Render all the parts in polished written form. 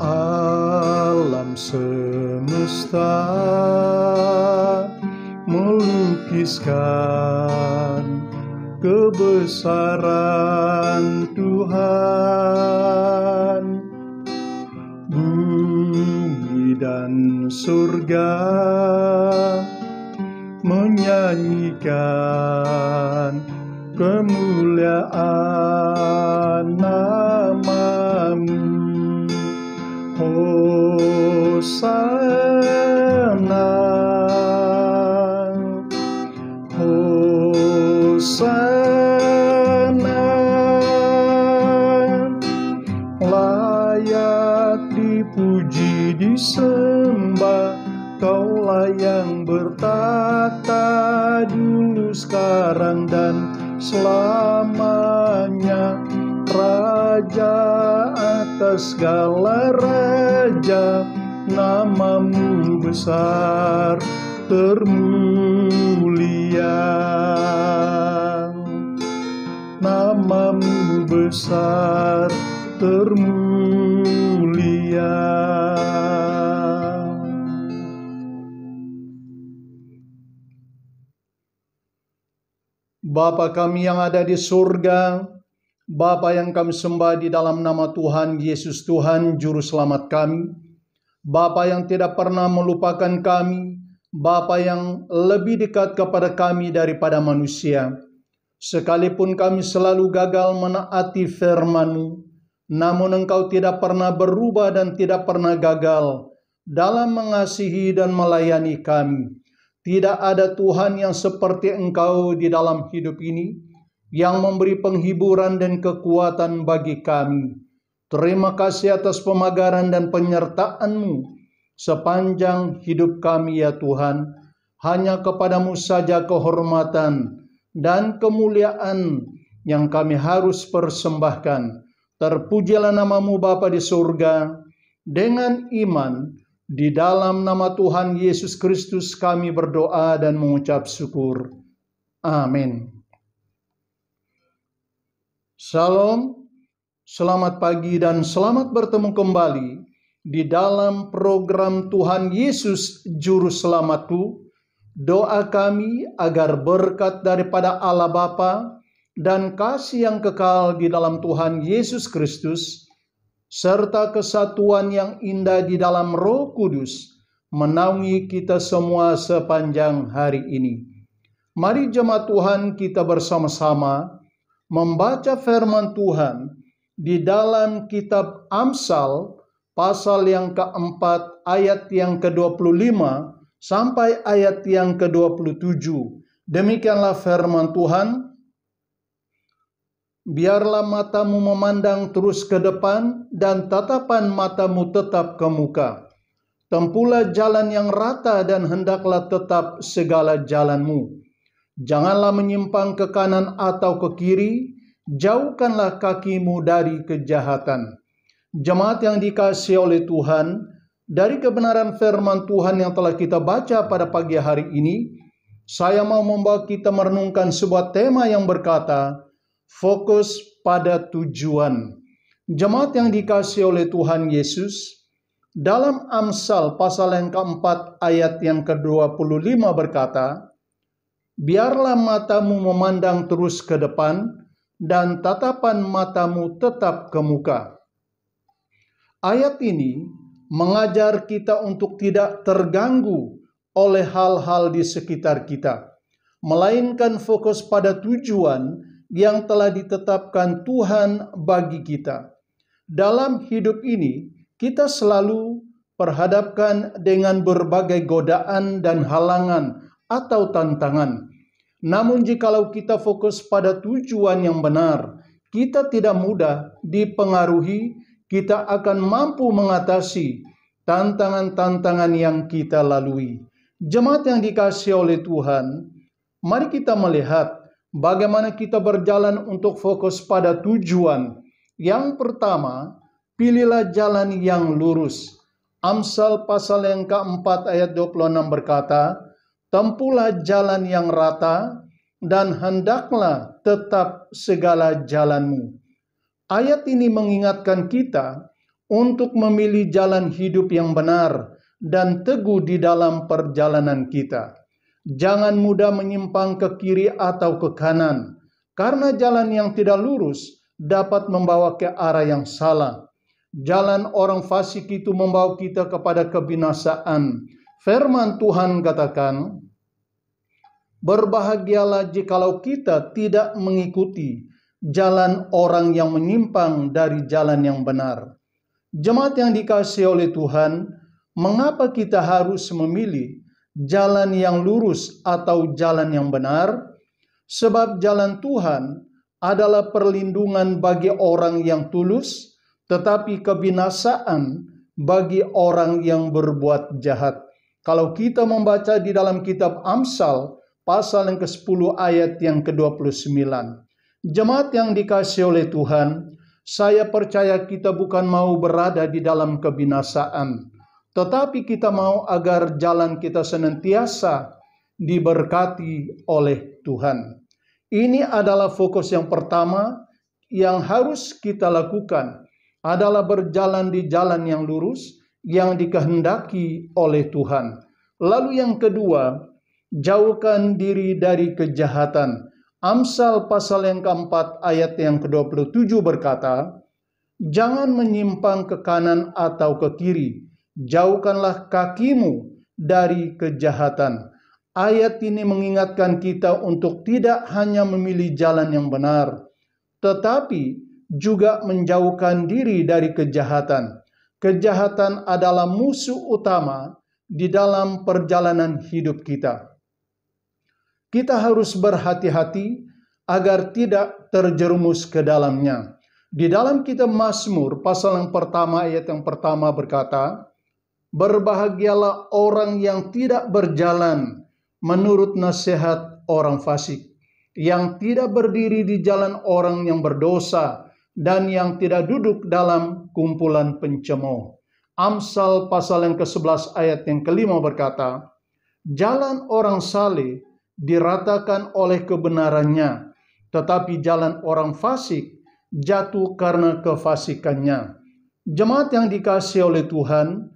Alam semesta melukiskan kebesaran Tuhan. Bumi dan surga menyanyikan kemuliaan nama-Mu. Hosana, Hosana, layak dipuji disembah, Kaulah yang bertata dulu, sekarang dan selamanya. Raja atas segala raja, nama-Mu besar termulia. Nama-Mu besar termulia. Bapa kami yang ada di surga, Bapa yang kami sembah di dalam nama Tuhan Yesus, Tuhan Juru Selamat kami, Bapa yang tidak pernah melupakan kami, Bapa yang lebih dekat kepada kami daripada manusia. Sekalipun kami selalu gagal menaati firman-Mu, namun Engkau tidak pernah berubah dan tidak pernah gagal dalam mengasihi dan melayani kami. Tidak ada Tuhan yang seperti Engkau di dalam hidup ini, yang memberi penghiburan dan kekuatan bagi kami. Terima kasih atas pemagaran dan penyertaan-Mu sepanjang hidup kami ya Tuhan. Hanya kepadamu saja kehormatan dan kemuliaan yang kami harus persembahkan. Terpujilah nama-Mu Bapa di surga. Dengan iman di dalam nama Tuhan Yesus Kristus kami berdoa dan mengucap syukur. Amin. Shalom, selamat pagi dan selamat bertemu kembali di dalam program Tuhan Yesus Juru Selamatku. Doa kami agar berkat daripada Allah Bapa dan kasih yang kekal di dalam Tuhan Yesus Kristus, serta kesatuan yang indah di dalam Roh Kudus, menaungi kita semua sepanjang hari ini. Mari jemaat Tuhan kita bersama-sama membaca firman Tuhan di dalam kitab Amsal pasal yang keempat ayat yang ke-25 sampai ayat yang ke-27. Demikianlah firman Tuhan. Biarlah matamu memandang terus ke depan dan tatapan matamu tetap ke muka. Tempuhlah jalan yang rata dan hendaklah tetap segala jalanmu. Janganlah menyimpang ke kanan atau ke kiri, jauhkanlah kakimu dari kejahatan. Jemaat yang dikasihi oleh Tuhan, dari kebenaran firman Tuhan yang telah kita baca pada pagi hari ini, saya mau membawa kita merenungkan sebuah tema yang berkata, fokus pada tujuan. Jemaat yang dikasihi oleh Tuhan Yesus, dalam Amsal pasal yang keempat ayat yang ke-25 berkata, biarlah matamu memandang terus ke depan dan tatapan matamu tetap ke muka. Ayat ini mengajar kita untuk tidak terganggu oleh hal-hal di sekitar kita, melainkan fokus pada tujuan yang telah ditetapkan Tuhan bagi kita. Dalam hidup ini, kita selalu perhadapkan dengan berbagai godaan dan halangan atau tantangan. Namun jikalau kita fokus pada tujuan yang benar, kita tidak mudah dipengaruhi, kita akan mampu mengatasi tantangan-tantangan yang kita lalui. Jemaat yang dikasihi oleh Tuhan, mari kita melihat bagaimana kita berjalan untuk fokus pada tujuan. Yang pertama, pilihlah jalan yang lurus. Amsal pasal yang keempat ayat 26 berkata, tempuhlah jalan yang rata dan hendaklah tetap segala jalanmu. Ayat ini mengingatkan kita untuk memilih jalan hidup yang benar dan teguh di dalam perjalanan kita. Jangan mudah menyimpang ke kiri atau ke kanan, karena jalan yang tidak lurus dapat membawa ke arah yang salah. Jalan orang fasik itu membawa kita kepada kebinasaan. Firman Tuhan katakan, berbahagialah jikalau kita tidak mengikuti jalan orang yang menyimpang dari jalan yang benar. Jemaat yang dikasihi oleh Tuhan, mengapa kita harus memilih jalan yang lurus atau jalan yang benar? Sebab jalan Tuhan adalah perlindungan bagi orang yang tulus, tetapi kebinasaan bagi orang yang berbuat jahat. Kalau kita membaca di dalam kitab Amsal, pasal yang ke-10 ayat yang ke-29. Jemaat yang dikasihi oleh Tuhan, saya percaya kita bukan mau berada di dalam kebinasaan, tetapi kita mau agar jalan kita senantiasa diberkati oleh Tuhan. Ini adalah fokus yang pertama yang harus kita lakukan, adalah berjalan di jalan yang lurus yang dikehendaki oleh Tuhan. Lalu yang kedua, jauhkan diri dari kejahatan. Amsal pasal yang keempat ayat yang ke-27 berkata, jangan menyimpang ke kanan atau ke kiri, jauhkanlah kakimu dari kejahatan. Ayat ini mengingatkan kita untuk tidak hanya memilih jalan yang benar, tetapi juga menjauhkan diri dari kejahatan. Kejahatan adalah musuh utama di dalam perjalanan hidup kita. Kita harus berhati-hati agar tidak terjerumus ke dalamnya. Di dalam kitab Mazmur pasal yang pertama ayat yang pertama berkata, berbahagialah orang yang tidak berjalan menurut nasihat orang fasik, yang tidak berdiri di jalan orang yang berdosa, dan yang tidak duduk dalam kumpulan pencemooh. Amsal pasal yang ke-11 ayat yang ke-5 berkata, jalan orang saleh diratakan oleh kebenarannya, tetapi jalan orang fasik jatuh karena kefasikannya. Jemaat yang dikasihi oleh Tuhan,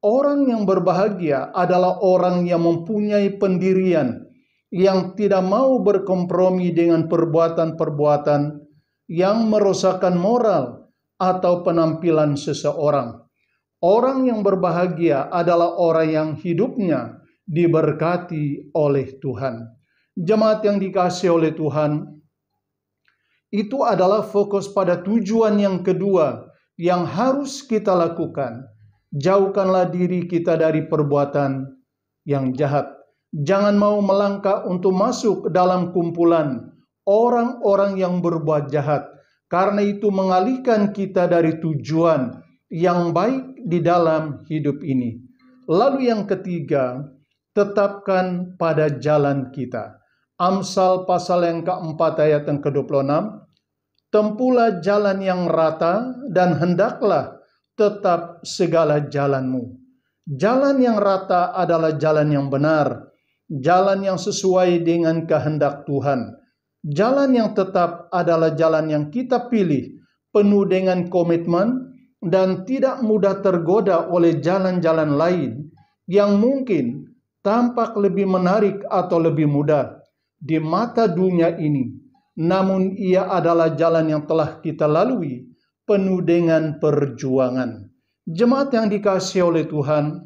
orang yang berbahagia adalah orang yang mempunyai pendirian, yang tidak mau berkompromi dengan perbuatan-perbuatan yang merosakkan moral atau penampilan seseorang. Orang yang berbahagia adalah orang yang hidupnya diberkati oleh Tuhan. Jemaat yang dikasihi oleh Tuhan, itu adalah fokus pada tujuan yang kedua yang harus kita lakukan. Jauhkanlah diri kita dari perbuatan yang jahat. Jangan mau melangkah untuk masuk dalam kumpulan orang-orang yang berbuat jahat, karena itu mengalihkan kita dari tujuan yang baik di dalam hidup ini. Lalu yang ketiga, tetapkan pada jalan kita. Amsal pasal yang keempat ayat yang ke-26, tempuhlah jalan yang rata dan hendaklah tetap segala jalanmu. Jalan yang rata adalah jalan yang benar, jalan yang sesuai dengan kehendak Tuhan. Jalan yang tetap adalah jalan yang kita pilih, penuh dengan komitmen dan tidak mudah tergoda oleh jalan-jalan lain yang mungkin tampak lebih menarik atau lebih mudah di mata dunia ini. Namun ia adalah jalan yang telah kita lalui, penuh dengan perjuangan. Jemaat yang dikasihi oleh Tuhan,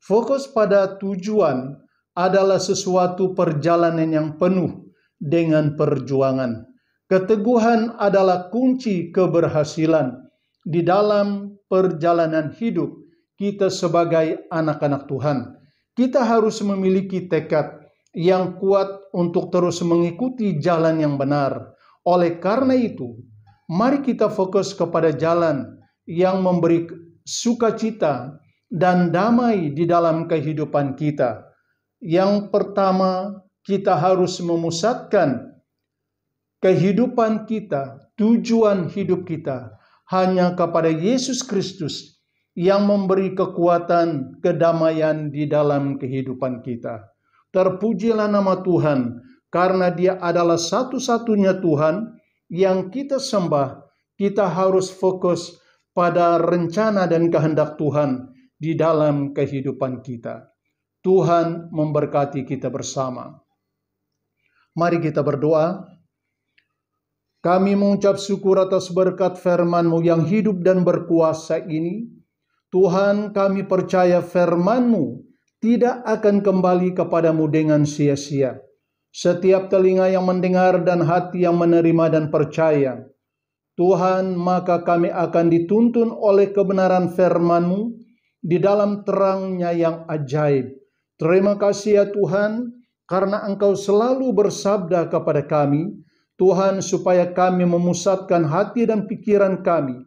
fokus pada tujuan adalah sesuatu perjalanan yang penuh dengan perjuangan. Keteguhan adalah kunci keberhasilan di dalam perjalanan hidup kita sebagai anak-anak Tuhan. Kita harus memiliki tekad yang kuat untuk terus mengikuti jalan yang benar. Oleh karena itu, mari kita fokus kepada jalan yang memberi sukacita dan damai di dalam kehidupan kita. Yang pertama, kita harus memusatkan kehidupan kita, tujuan hidup kita hanya kepada Yesus Kristus yang memberi kekuatan, kedamaian di dalam kehidupan kita. Terpujilah nama Tuhan, karena Dia adalah satu-satunya Tuhan yang kita sembah, kita harus fokus pada rencana dan kehendak Tuhan di dalam kehidupan kita. Tuhan memberkati kita bersama. Mari kita berdoa. Kami mengucap syukur atas berkat firman-Mu yang hidup dan berkuasa ini. Tuhan, kami percaya firman-Mu tidak akan kembali kepadamu dengan sia-sia. Setiap telinga yang mendengar dan hati yang menerima dan percaya, Tuhan, maka kami akan dituntun oleh kebenaran firman-Mu di dalam terangnya yang ajaib. Terima kasih ya Tuhan, karena Engkau selalu bersabda kepada kami, Tuhan, supaya kami memusatkan hati dan pikiran kami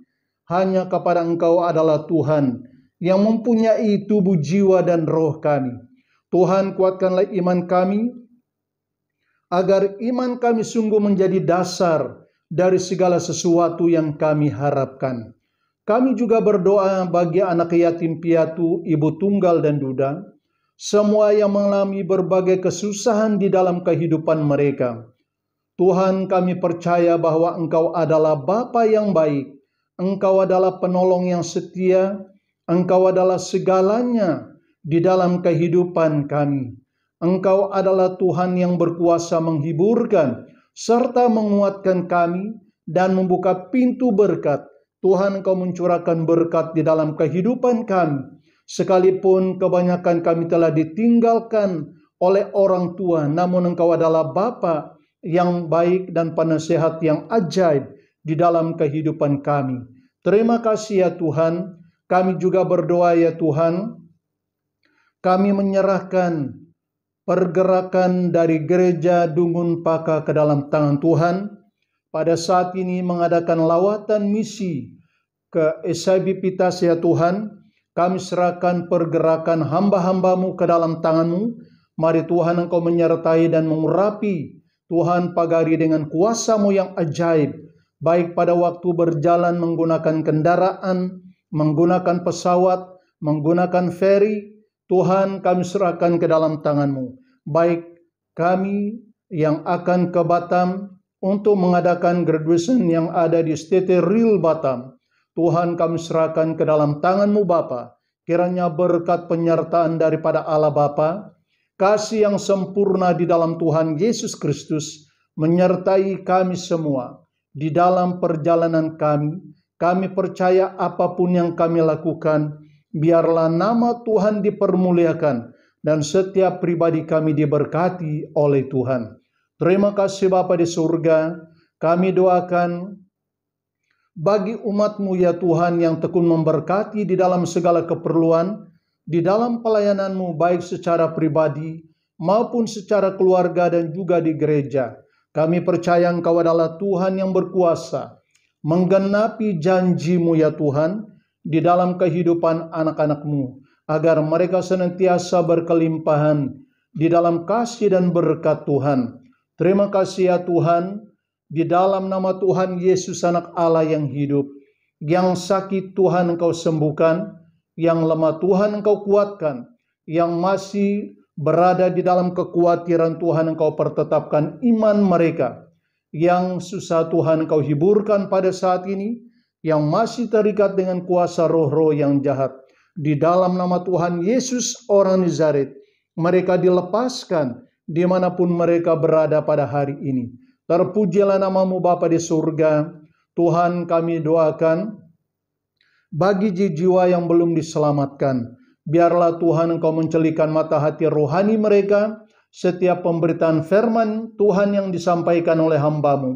hanya kepada Engkau adalah Tuhan, yang mempunyai tubuh, jiwa, dan roh kami. Tuhan, kuatkanlah iman kami, agar iman kami sungguh menjadi dasar dari segala sesuatu yang kami harapkan. Kami juga berdoa bagi anak yatim piatu, ibu tunggal dan duda, semua yang mengalami berbagai kesusahan di dalam kehidupan mereka. Tuhan, kami percaya bahwa Engkau adalah Bapa yang baik, Engkau adalah penolong yang setia, Engkau adalah segalanya di dalam kehidupan kami. Engkau adalah Tuhan yang berkuasa menghiburkan serta menguatkan kami dan membuka pintu berkat. Tuhan, Engkau mencurahkan berkat di dalam kehidupan kami. Sekalipun kebanyakan kami telah ditinggalkan oleh orang tua, namun Engkau adalah Bapa yang baik dan penasehat yang ajaib di dalam kehidupan kami. Terima kasih ya Tuhan. Kami juga berdoa ya Tuhan, kami menyerahkan pergerakan dari gereja Dungun Paka ke dalam tangan Tuhan. Pada saat ini mengadakan lawatan misi ke SIB Pitas ya Tuhan. Kami serahkan pergerakan hamba-hamba-Mu ke dalam tangan-Mu. Mari Tuhan, Engkau menyertai dan mengurapi Tuhan pagari dengan kuasa-Mu yang ajaib. Baik pada waktu berjalan menggunakan kendaraan, menggunakan pesawat, menggunakan feri, Tuhan kami serahkan ke dalam tangan-Mu. Baik kami yang akan ke Batam untuk mengadakan graduation yang ada di STT Real Batam, Tuhan kami serahkan ke dalam tangan-Mu Bapa. Kiranya berkat penyertaan daripada Allah Bapa, kasih yang sempurna di dalam Tuhan Yesus Kristus menyertai kami semua di dalam perjalanan kami. Kami percaya apapun yang kami lakukan, biarlah nama Tuhan dipermuliakan dan setiap pribadi kami diberkati oleh Tuhan. Terima kasih Bapa di surga. Kami doakan bagi umat-Mu ya Tuhan yang tekun memberkati di dalam segala keperluan, di dalam pelayanan-Mu baik secara pribadi maupun secara keluarga dan juga di gereja. Kami percaya Engkau adalah Tuhan yang berkuasa menggenapi janji-Mu ya Tuhan di dalam kehidupan anak-anak-Mu, agar mereka senantiasa berkelimpahan di dalam kasih dan berkat Tuhan. Terima kasih ya Tuhan, di dalam nama Tuhan Yesus anak Allah yang hidup, yang sakit Tuhan Engkau sembuhkan, yang lemah Tuhan Engkau kuatkan, yang masih berada di dalam kekhawatiran Tuhan Engkau pertetapkan iman mereka, yang susah Tuhan Engkau hiburkan pada saat ini, yang masih terikat dengan kuasa roh-roh yang jahat. Di dalam nama Tuhan Yesus orang Nazaret, mereka dilepaskan dimanapun mereka berada pada hari ini. Terpujilah nama-Mu Bapa di surga. Tuhan kami doakan bagi jiwa yang belum diselamatkan, biarlah Tuhan Engkau mencelikan mata hati rohani mereka. Setiap pemberitaan firman Tuhan yang disampaikan oleh hamba-Mu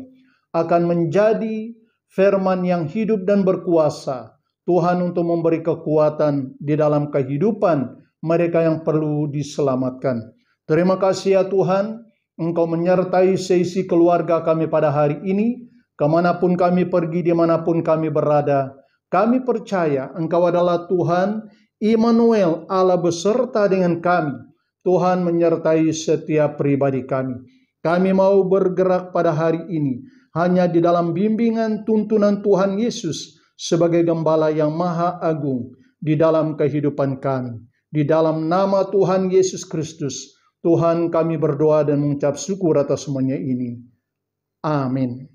akan menjadi firman yang hidup dan berkuasa, Tuhan, untuk memberi kekuatan di dalam kehidupan mereka yang perlu diselamatkan. Terima kasih ya Tuhan, Engkau menyertai seisi keluarga kami pada hari ini, kemanapun kami pergi, dimanapun kami berada. Kami percaya Engkau adalah Tuhan, Immanuel, Allah beserta dengan kami. Tuhan menyertai setiap pribadi kami. Kami mau bergerak pada hari ini hanya di dalam bimbingan tuntunan Tuhan Yesus sebagai Gembala yang Maha Agung di dalam kehidupan kami. Di dalam nama Tuhan Yesus Kristus, Tuhan kami berdoa dan mengucap syukur atas semuanya ini. Amin.